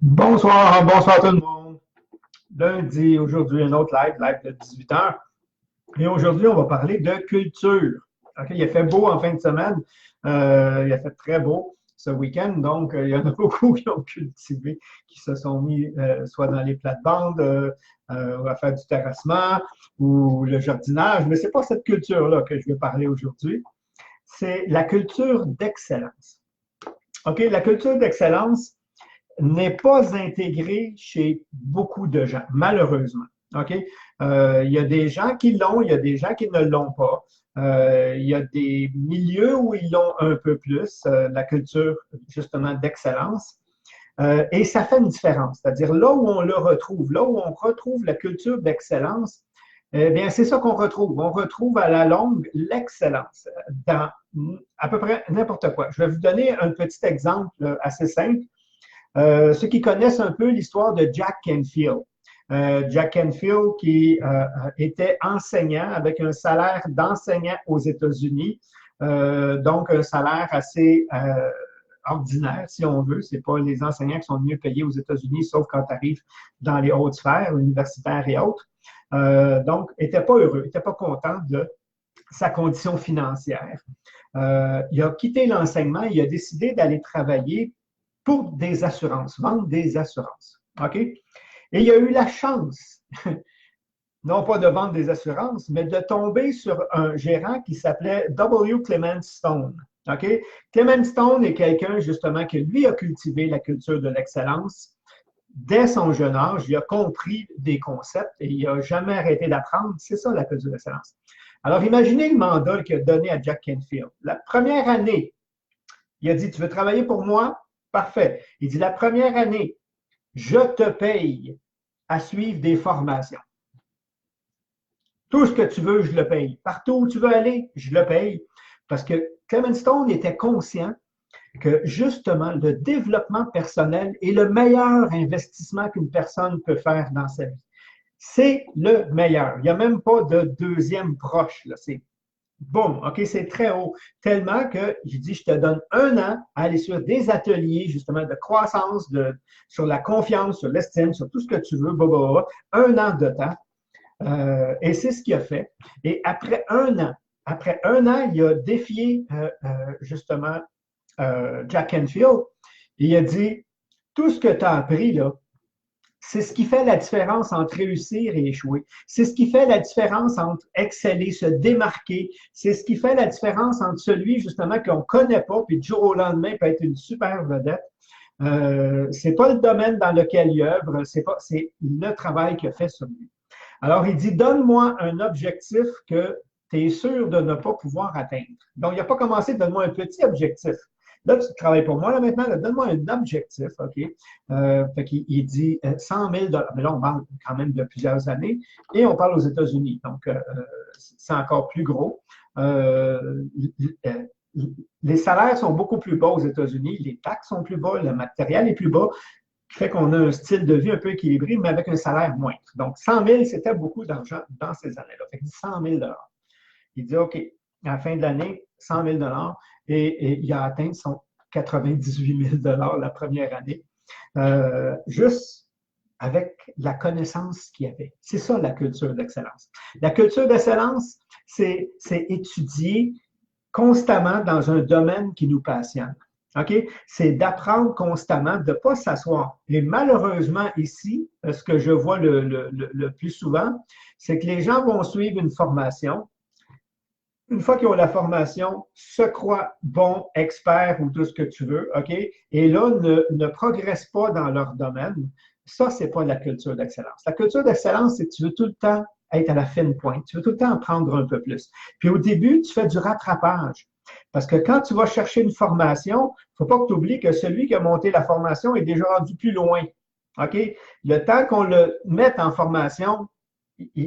Bonsoir, bonsoir tout le monde. Lundi, aujourd'hui, un autre live de 18 heures. Et aujourd'hui, on va parler de culture. OK, il a fait beau en fin de semaine. Il a fait très beau ce week-end. Donc, il y en a beaucoup qui ont cultivé, qui se sont mis soit dans les plates-bandes, à faire du terrassement ou le jardinage. Mais ce n'est pas cette culture-là que je vais parler aujourd'hui. C'est la culture d'excellence. OK, la culture d'excellence n'est pas intégré chez beaucoup de gens, malheureusement. OK? Il y a des gens qui l'ont, il y a des gens qui ne l'ont pas. Il y a des milieux où ils l'ont un peu plus, la culture justement d'excellence. Et ça fait une différence. C'est-à-dire là où on le retrouve, là où on retrouve la culture d'excellence, eh bien, c'est ça qu'on retrouve. On retrouve à la longue l'excellence dans à peu près n'importe quoi. Je vais vous donner un petit exemple assez simple. Ceux qui connaissent un peu l'histoire de Jack Canfield. Jack Canfield qui était enseignant avec un salaire d'enseignant aux États-Unis, donc un salaire assez ordinaire, si on veut. Ce n'est pas les enseignants qui sont mieux payés aux États-Unis, sauf quand tu arrives dans les hautes sphères, universitaires et autres. Donc, il n'était pas heureux, il n'était pas content de sa condition financière. Il a quitté l'enseignement, il a décidé d'aller travailler pour des assurances, vendre des assurances. OK? Et il a eu la chance, non pas de vendre des assurances, mais de tomber sur un gérant qui s'appelait W. Clement Stone. OK? Clement Stone est quelqu'un, justement, qui, lui, a cultivé la culture de l'excellence. Dès son jeune âge, il a compris des concepts et il n'a jamais arrêté d'apprendre. C'est ça, la culture de l'excellence. Alors, imaginez le mandat qu'il a donné à Jack Canfield. La première année, il a dit, tu veux travailler pour moi? Parfait. Il dit, la première année, je te paye à suivre des formations. Tout ce que tu veux, je le paye. Partout où tu veux aller, je le paye. Parce que Clement Stone était conscient que justement, le développement personnel est le meilleur investissement qu'une personne peut faire dans sa vie. C'est le meilleur. Il n'y a même pas de deuxième proche. C'est boum, OK, c'est très haut. Tellement que je dis, je te donne un an à aller sur des ateliers, justement, de croissance, sur la confiance, sur l'estime, sur tout ce que tu veux, un an de temps. Et c'est ce qu'il a fait. Et après un an, il a défié, justement, Jack Canfield. Et il a dit, tout ce que tu as appris, là, c'est ce qui fait la différence entre réussir et échouer. C'est ce qui fait la différence entre exceller, se démarquer. C'est ce qui fait la différence entre celui, justement, qu'on ne connaît pas, puis du jour au lendemain peut être une super vedette. C'est pas le domaine dans lequel il œuvre, c'est le travail qu'il a fait sur lui. Alors, il dit, donne-moi un objectif que tu es sûr de ne pas pouvoir atteindre. Donc, il n'a pas commencé, donne-moi un petit objectif. Là, tu travailles pour moi, là, maintenant, donne-moi un objectif, OK? Fait qu'il il dit 100 000 $. Mais là, on parle quand même de plusieurs années. Et on parle aux États-Unis. Donc, c'est encore plus gros. Les salaires sont beaucoup plus bas aux États-Unis. Les taxes sont plus bas. Le matériel est plus bas, qui fait qu'on a un style de vie un peu équilibré, mais avec un salaire moindre. Donc, 100 000, c'était beaucoup d'argent dans ces années-là. Fait qu'il dit 100 000 $. Il dit, OK, à la fin de l'année, 100 000 $ et il a atteint son 98 000 $ la première année, juste avec la connaissance qu'il avait. C'est ça la culture d'excellence. La culture d'excellence, c'est étudier constamment dans un domaine qui nous passionne. OK? C'est d'apprendre constamment, de ne pas s'asseoir. Et malheureusement, ici, ce que je vois le plus souvent, c'est que les gens vont suivre une formation. Une fois qu'ils ont la formation, se croient bons, experts ou tout ce que tu veux, OK? Et là, ne progressent pas dans leur domaine. Ça, c'est pas la culture d'excellence. La culture d'excellence, c'est que tu veux tout le temps être à la fine pointe. Tu veux tout le temps apprendre un peu plus. Puis au début, tu fais du rattrapage. Parce que quand tu vas chercher une formation, il ne faut pas que tu oublies que celui qui a monté la formation est déjà rendu plus loin. OK? Le temps qu'on le mette en formation,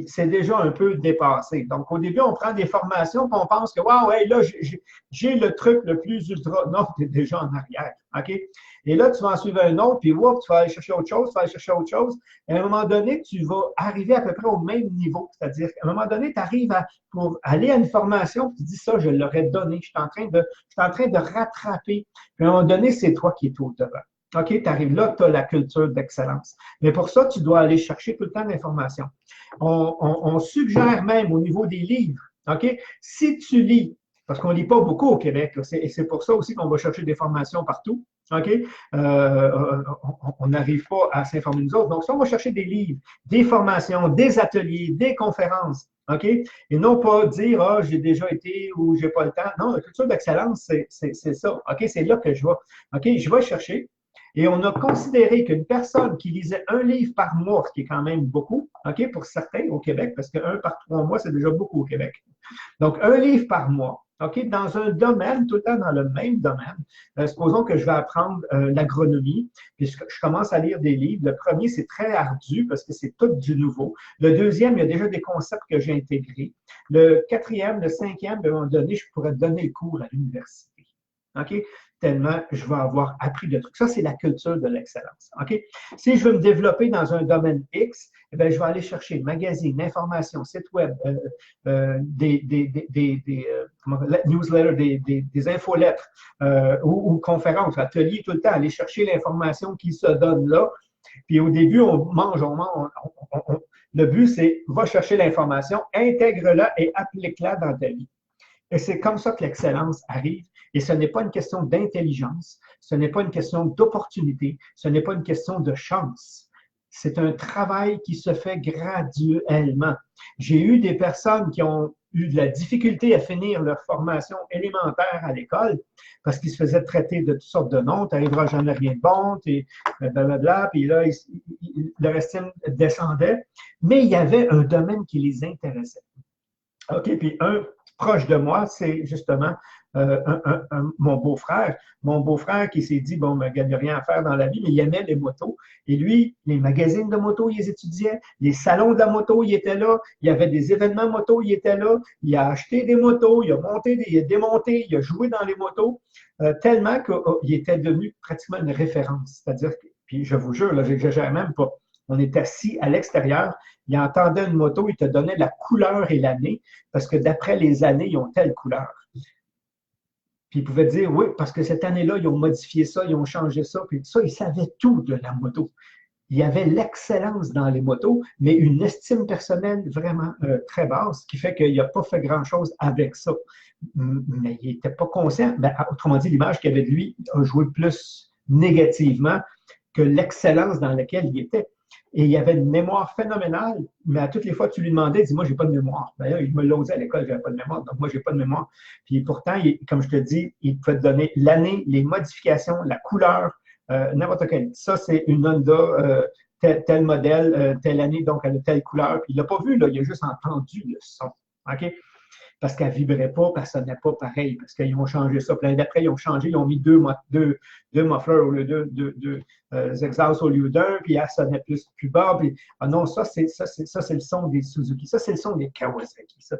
c'est déjà un peu dépassé. Donc, au début, on prend des formations et on pense que, waouh, hey, là, j'ai le truc le plus ultra. Non, tu es déjà en arrière. OK? Et là, tu vas en suivre un autre, puis whoop, tu vas aller chercher autre chose, tu vas aller chercher autre chose. Et à un moment donné, tu vas arriver à peu près au même niveau. C'est-à-dire qu'à un moment donné, tu arrives pour aller à une formation, puis tu dis ça, je l'aurais donné. Je suis en train de rattraper. Puis à un moment donné, c'est toi qui es au devant. OK, tu arrives là, tu as la culture d'excellence. Mais pour ça, tu dois aller chercher tout le temps l'information. On suggère même au niveau des livres, OK, si tu lis, parce qu'on ne lit pas beaucoup au Québec, et c'est pour ça aussi qu'on va chercher des formations partout, OK, on n'arrive pas à s'informer nous autres. Donc, si on va chercher des livres, des formations, des ateliers, des conférences, OK, et non pas dire, ah, j'ai déjà été ou j'ai pas le temps. Non, la culture d'excellence, c'est ça. OK, c'est là que je vais. OK, je vais chercher. Et on a considéré qu'une personne qui lisait un livre par mois, ce qui est quand même beaucoup, OK, pour certains au Québec, parce qu'un par 3 mois, c'est déjà beaucoup au Québec. Donc, un livre par mois, OK, dans un domaine, tout le temps dans le même domaine. Supposons que je vais apprendre l'agronomie, puis je commence à lire des livres. Le premier, c'est très ardu parce que c'est tout du nouveau. Le deuxième, il y a déjà des concepts que j'ai intégrés. Le quatrième, le cinquième, à un moment donné, je pourrais donner le cours à l'université. OK? Tellement je vais avoir appris de trucs. Ça, c'est la culture de l'excellence. OK? Si je veux me développer dans un domaine X, eh bien, je vais aller chercher magazines, informations, sites web, newsletters, des infolettres ou conférences, ateliers tout le temps, aller chercher l'information qui se donne là. Puis au début, on mange. Le but, c'est va chercher l'information, intègre-la et applique-la dans ta vie. Et c'est comme ça que l'excellence arrive. Et ce n'est pas une question d'intelligence, ce n'est pas une question d'opportunité, ce n'est pas une question de chance. C'est un travail qui se fait graduellement. J'ai eu des personnes qui ont eu de la difficulté à finir leur formation élémentaire à l'école parce qu'ils se faisaient traiter de toutes sortes de noms. Tu n'arriveras jamais rien de bon, et blablabla. Puis là, leur estime descendait. Mais il y avait un domaine qui les intéressait. OK, puis un proche de moi, c'est justement mon beau-frère. Mon beau-frère qui s'est dit, bon, il n'y a rien à faire dans la vie, mais il aimait les motos. Et lui, les magazines de moto, il les étudiait. Les salons de la moto, il était là. Il y avait des événements moto, il était là. Il a acheté des motos, il a monté, il a démonté, il a joué dans les motos, tellement qu'il était devenu pratiquement une référence. C'est-à-dire, puis je vous jure, là, j'exagère même pas. On est assis à l'extérieur, il entendait une moto, il te donnait la couleur et l'année, parce que d'après les années, ils ont telle couleur. Puis il pouvait dire, oui, parce que cette année-là, ils ont modifié ça, ils ont changé ça, puis ça, il savait tout de la moto. Il y avait l'excellence dans les motos, mais une estime personnelle vraiment très basse, ce qui fait qu'il n'a pas fait grand-chose avec ça. Mais il n'était pas conscient. Ben, autrement dit, l'image qu'il avait de lui a joué plus négativement que l'excellence dans laquelle il était. Et il avait une mémoire phénoménale, mais à toutes les fois que tu lui demandais, dis-moi, j'ai pas de mémoire. D'ailleurs, il me l'ont dit à l'école, j'avais pas de mémoire, donc moi, j'ai pas de mémoire. Puis pourtant, comme je te dis, il peut te donner l'année, les modifications, la couleur, n'importe quel. Ça, c'est une Honda, tel modèle, telle année, donc elle a telle couleur. Puis il l'a pas vu, là, il a juste entendu le son. OK? Parce qu'elle ne vibrait pas, parce que ça n'est pas pareil, parce qu'ils ont changé ça. Puis d'après, ils ont changé, ils ont mis deux mufflers au lieu deux exhausts au lieu d'un, puis elle sonnait plus bas. Puis, ah non, ça, c'est le son des Suzuki. Ça, c'est le son des Kawasaki. Ça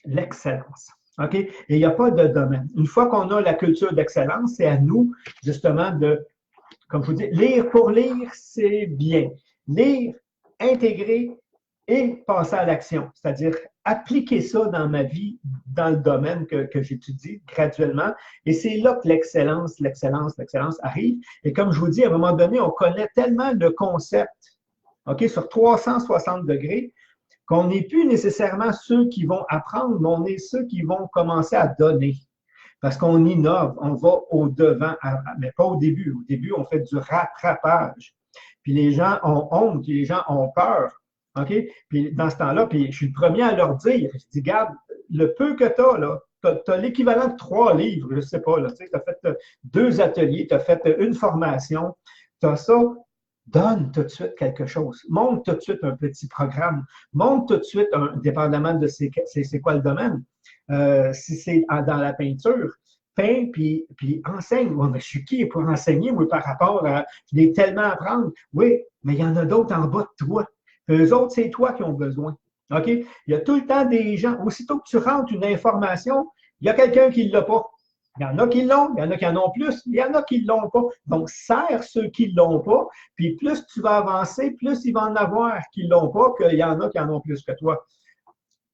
l'excellence. OK? Et il n'y a pas de domaine. Une fois qu'on a la culture d'excellence, c'est à nous, justement, de, comme je vous dis, lire pour lire, c'est bien. Lire, intégrer et passer à l'action. C'est-à-dire appliquer ça dans ma vie, dans le domaine que j'étudie graduellement. Et c'est là que l'excellence arrive. Et comme je vous dis, à un moment donné, on connaît tellement le concept, OK, sur 360 degrés, qu'on n'est plus nécessairement ceux qui vont apprendre, mais on est ceux qui vont commencer à donner. Parce qu'on innove, on va au-devant, mais pas au début. Au début, on fait du rattrapage. Puis les gens ont honte, puis les gens ont peur. OK? Puis dans ce temps-là, puis je suis le premier à leur dire, je dis, regarde, le peu que tu as, là, tu as l'équivalent de 3 livres, je ne sais pas, tu as fait 2 ateliers, tu as fait une formation, tu as ça, donne tout de suite quelque chose. Monte tout de suite un petit programme. Monte tout de suite, dépendamment de c'est quoi le domaine. Si c'est dans la peinture, peins puis enseigne. Ouais, mais je suis qui pour enseigner, moi, par rapport à. Je l'ai tellement à apprendre. Oui, mais il y en a d'autres en bas de toi. Eux autres, c'est toi qui ont besoin. OK? Il y a tout le temps des gens. Aussitôt que tu rentres une information, il y a quelqu'un qui ne l'a pas. Il y en a qui l'ont, il y en a qui en ont plus, il y en a qui ne l'ont pas. Donc, sers ceux qui ne l'ont pas, puis plus tu vas avancer, plus il va en avoir qui ne l'ont pas, qu'il y en a qui en ont plus que toi.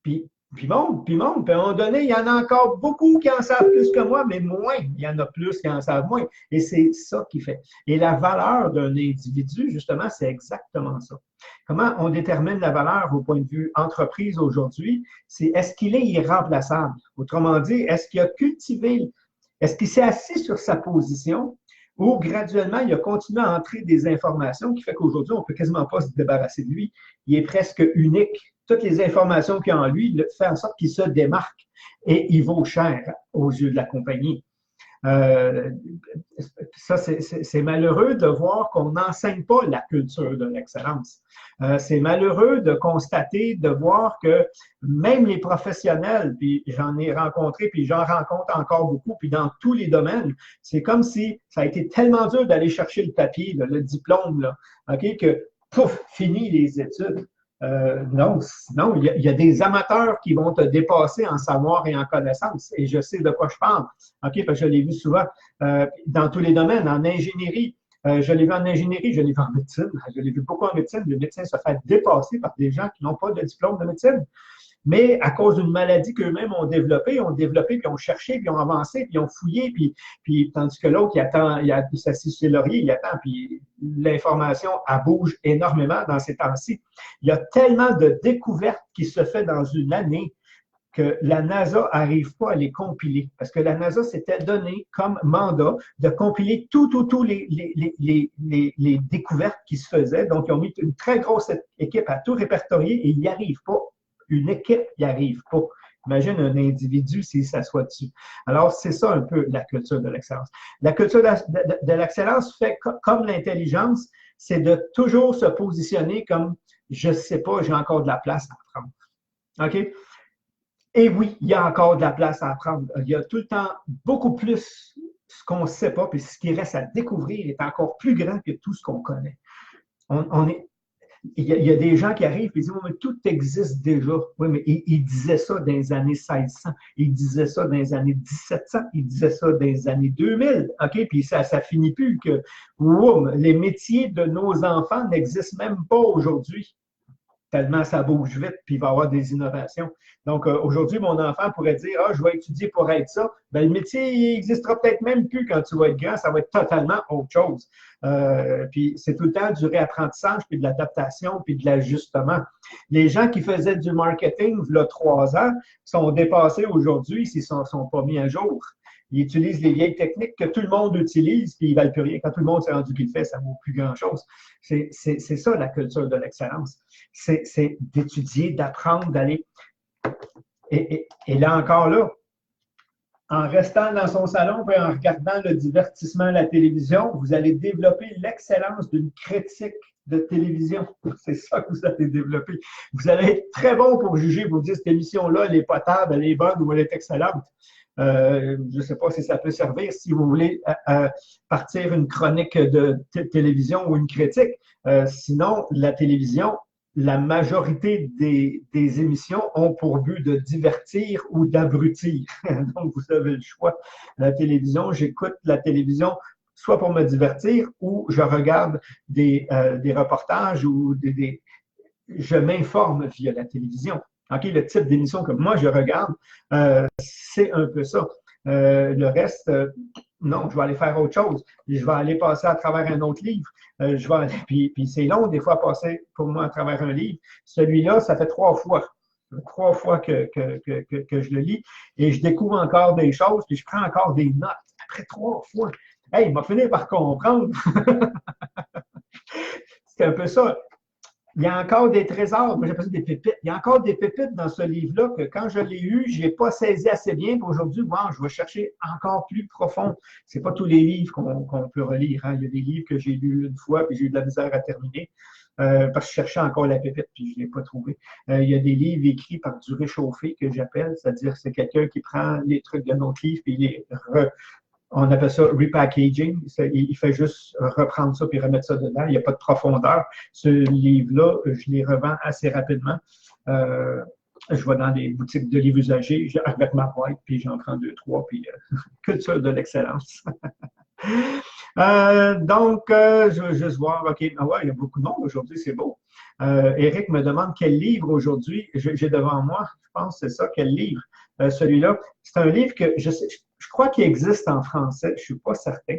Puis, Puis monte, puis monte. Puis à un moment donné, il y en a encore beaucoup qui en savent plus que moi, mais moins. Il y en a plus qui en savent moins. Et c'est ça qui fait. Et la valeur d'un individu, justement, c'est exactement ça. Comment on détermine la valeur au point de vue entreprise aujourd'hui? C'est est-ce qu'il est irremplaçable? Autrement dit, est-ce qu'il a cultivé, est-ce qu'il s'est assis sur sa position ou graduellement, il a continué à entrer des informations qui fait qu'aujourd'hui, on ne peut quasiment pas se débarrasser de lui. Il est presque unique. Toutes les informations qu'il y a en lui fait en sorte qu'il se démarque et il vaut cher aux yeux de la compagnie. Ça, c'est malheureux de voir qu'on n'enseigne pas la culture de l'excellence. C'est malheureux de constater, de voir que même les professionnels, puis j'en ai rencontré, puis j'en rencontre encore beaucoup, puis dans tous les domaines, c'est comme si ça a été tellement dur d'aller chercher le papier, là, le diplôme, là, OK, que pouf, fini les études. Non, sinon, il y a des amateurs qui vont te dépasser en savoir et en connaissance. Et je sais de quoi je parle. OK, parce que je l'ai vu souvent dans tous les domaines, en ingénierie. Je l'ai vu en ingénierie, je l'ai vu en médecine. Je l'ai vu beaucoup en médecine. Le médecin se fait dépasser par des gens qui n'ont pas de diplôme de médecine. Mais à cause d'une maladie qu'eux-mêmes ont développée, puis ont cherché, puis ont avancé, puis ont fouillé, puis tandis que l'autre, il attend, il s'assit sur ses lauriers, il attend, puis l'information, elle bouge énormément dans ces temps-ci. Il y a tellement de découvertes qui se fait dans une année que la NASA n'arrive pas à les compiler. Parce que la NASA s'était donné comme mandat de compiler tous les découvertes qui se faisaient. Donc, ils ont mis une très grosse équipe à tout répertorier et ils n'y arrivent pas. Une équipe n'y arrive pas. Imagine un individu s'il s'assoit dessus. Alors, c'est ça un peu la culture de l'excellence. La culture de l'excellence fait comme l'intelligence, c'est de toujours se positionner comme je ne sais pas, j'ai encore de la place à prendre. OK? Et oui, il y a encore de la place à apprendre. Il y a tout le temps beaucoup plus ce qu'on ne sait pas, puis ce qui reste à découvrir est encore plus grand que tout ce qu'on connaît. Il y a des gens qui arrivent et disent « mais tout existe déjà ». Oui, mais ils disaient ça dans les années 1600, ils disaient ça dans les années 1700, ils disaient ça dans les années 2000. OK? Puis ça finit plus que les métiers de nos enfants n'existent même pas aujourd'hui. Tellement ça bouge vite, puis il va y avoir des innovations. Donc, aujourd'hui, mon enfant pourrait dire « Ah, je vais étudier pour être ça ». Bien, le métier, il n'existera peut-être même plus quand tu vas être grand, ça va être totalement autre chose. Puis, c'est tout le temps du réapprentissage, puis de l'adaptation, puis de l'ajustement. Les gens qui faisaient du marketing, il y a 3 ans, sont dépassés aujourd'hui s'ils ne sont pas mis à jour. Ils utilisent les vieilles techniques que tout le monde utilise, puis ils ne valent plus rien. Quand tout le monde s'est rendu qu'il fait, ça ne vaut plus grand-chose. C'est ça, la culture de l'excellence. C'est d'étudier, d'apprendre, d'aller. Et là encore, là, en restant dans son salon et en regardant le divertissement à la télévision, vous allez développer l'excellence d'une critique de télévision. C'est ça que vous allez développer. Vous allez être très bon pour juger, vous dire cette émission-là, elle est potable, elle est bonne ou elle est excellente. Je ne sais pas si ça peut servir si vous voulez partir une chronique de télévision ou une critique. Sinon, la télévision, la majorité des émissions ont pour but de divertir ou d'abrutir. Donc, vous avez le choix. La télévision, j'écoute la télévision soit pour me divertir ou je regarde des reportages ou je m'informe via la télévision. Okay, le type d'émission que moi je regarde, c'est un peu ça. Le reste, non, je vais aller faire autre chose. Je vais aller passer à travers un autre livre. Puis c'est long, des fois, passer pour moi à travers un livre. Celui-là, ça fait 3 fois. 3 fois que je le lis. Et je découvre encore des choses, puis je prends encore des notes. Après 3 fois. Hey, il m'a fini par comprendre. C'est un peu ça. Il y a encore des trésors, moi j'appelle ça des pépites. Il y a encore des pépites dans ce livre-là que quand je l'ai eu, je n'ai pas saisi assez bien. Aujourd'hui, wow, je vais chercher encore plus profond. Ce n'est pas tous les livres qu'on peut relire. Hein. Il y a des livres que j'ai lus une fois puis j'ai eu de la misère à terminer parce que je cherchais encore la pépite puis je ne l'ai pas trouvé. Il y a des livres écrits par du réchauffé que j'appelle, c'est-à-dire c'est quelqu'un qui prend les trucs de notre livre et les on appelle ça repackaging. Il fait juste reprendre ça et remettre ça dedans. Il n'y a pas de profondeur. Ce livre-là, je les revends assez rapidement. Je vais dans des boutiques de livres usagés avec ma boîte, puis j'en prends 2, 3, puis culture de l'excellence. Je veux juste voir, OK, ah ouais, il y a beaucoup de monde aujourd'hui, c'est beau. Eric me demande quel livre aujourd'hui, j'ai devant moi, je pense que c'est ça, quel livre, celui-là. C'est un livre que je crois qu'il existe en français, je ne suis pas certain.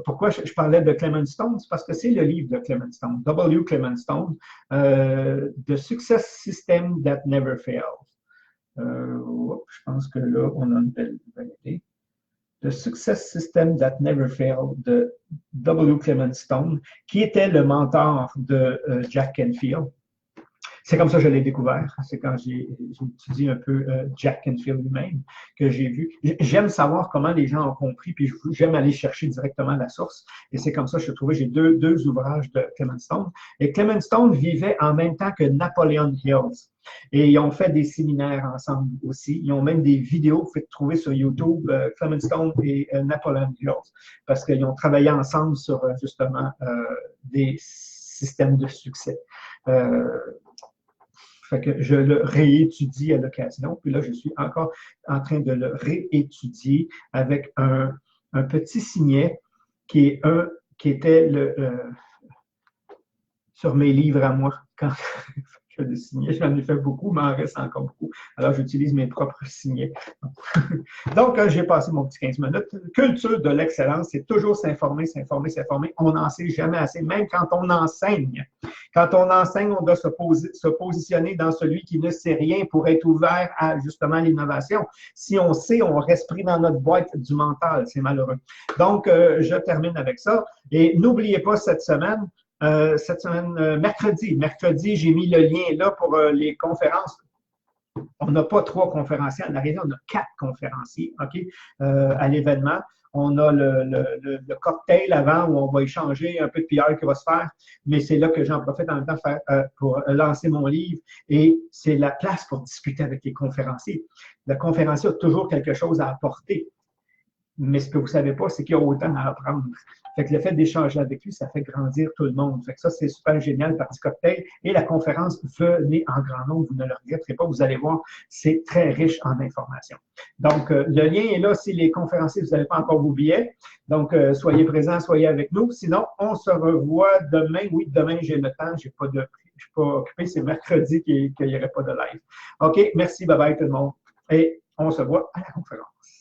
Pourquoi je parlais de Clement Stone? C'est parce que c'est le livre de Clement Stone, W. Clement Stone, The Success System That Never Fails. Je pense que là, on a une belle idée. The Success System That Never Failed de W. Clement Stone, qui était le mentor de Jack Canfield. C'est comme ça que je l'ai découvert. C'est quand j'ai étudié un peu Jack Canfield lui-même que j'ai vu. J'aime savoir comment les gens ont compris, puis j'aime aller chercher directement la source. Et c'est comme ça que je trouvais, j'ai deux ouvrages de Clement Stone. Et Clement Stone vivait en même temps que Napoleon Hill. Et ils ont fait des séminaires ensemble aussi. Ils ont même des vidéos que vous pouvez trouver sur YouTube, Clement Stone et Napoleon Hill, parce qu'ils ont travaillé ensemble sur justement des systèmes de succès. Fait que je le réétudie à l'occasion. Puis là, je suis encore en train de le réétudier avec un petit signet qui était sur mes livres à moi quand je le signais. J'en ai fait beaucoup, mais il en reste encore beaucoup. Alors, j'utilise mes propres signets. Donc, j'ai passé mon petit 15 minutes. Culture de l'excellence, c'est toujours s'informer, s'informer, s'informer. On n'en sait jamais assez, même quand on enseigne. Quand on enseigne, on doit se positionner dans celui qui ne sait rien pour être ouvert à justement l'innovation. Si on sait, on reste pris dans notre boîte du mental. C'est malheureux. Donc, je termine avec ça. Et n'oubliez pas cette semaine, mercredi, j'ai mis le lien là pour les conférences. On n'a pas 3 conférenciers en arrivée, on a 4 conférenciers, OK, à l'événement. On a le cocktail avant où on va échanger un peu de PR qui va se faire, mais c'est là que j'en profite en même temps pour lancer mon livre et c'est la place pour discuter avec les conférenciers. Le conférencier a toujours quelque chose à apporter. Mais ce que vous ne savez pas, c'est qu'il y a autant à apprendre. Fait que le fait d'échanger avec lui, ça fait grandir tout le monde. Fait que ça, c'est super génial, Parti Cocktail. Et la conférence, venez en grand nombre, vous ne le regretterez pas. Vous allez voir, c'est très riche en informations. Donc, le lien est là si les conférenciers, vous n'avez pas encore vos billets. Donc, soyez présents, soyez avec nous. Sinon, on se revoit demain. Oui, demain, j'ai le temps. Je ne suis pas occupé. C'est mercredi qu'il n'y aurait pas de live. OK, merci. Bye-bye tout le monde. Et on se voit à la conférence.